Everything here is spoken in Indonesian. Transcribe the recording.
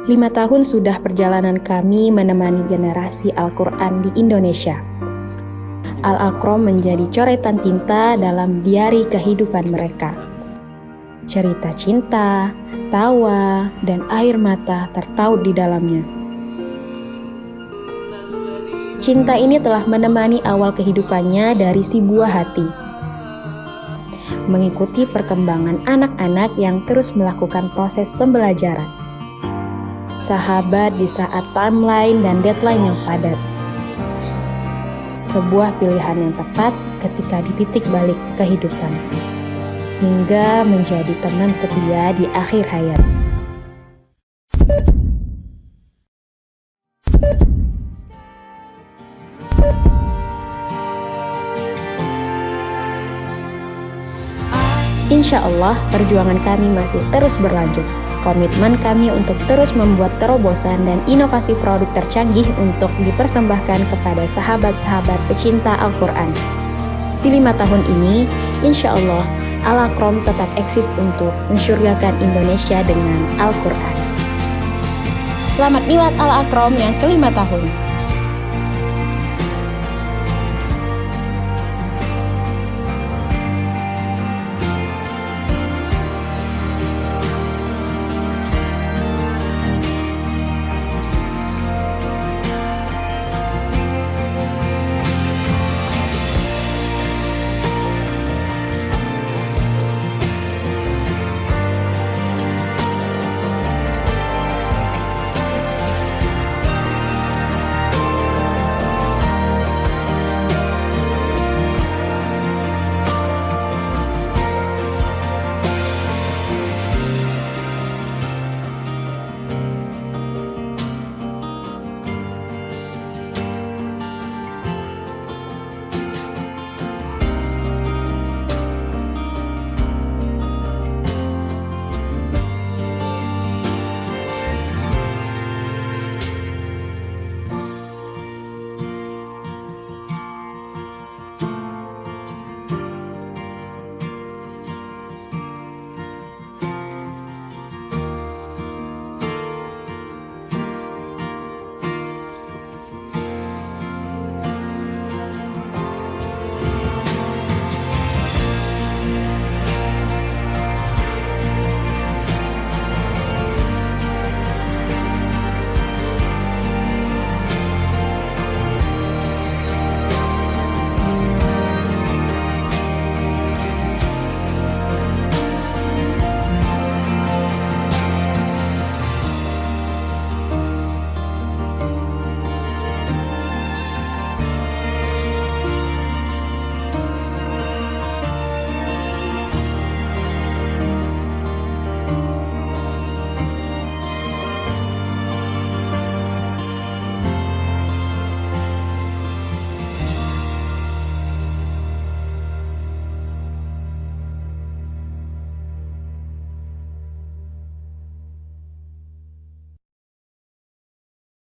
5 tahun sudah perjalanan kami menemani generasi Al-Quran di Indonesia. Al-Akram menjadi coretan tinta dalam diari kehidupan mereka. Cerita cinta, tawa, dan air mata tertaut di dalamnya. Cinta ini telah menemani awal kehidupannya dari si buah hati, mengikuti perkembangan anak-anak yang terus melakukan proses pembelajaran. Sahabat di saat timeline dan deadline yang padat. Sebuah pilihan yang tepat ketika di titik balik kehidupan, hingga menjadi teman setia di akhir hayat. Insya Allah, perjuangan kami masih terus berlanjut. Komitmen kami untuk terus membuat terobosan dan inovasi produk tercanggih untuk dipersembahkan kepada sahabat-sahabat pecinta Al-Quran. Di 5 tahun ini, insya Allah, Al-Akram tetap eksis untuk mensyurgakan Indonesia dengan Al-Quran. Selamat milad Al-Akram yang ke-5 tahun.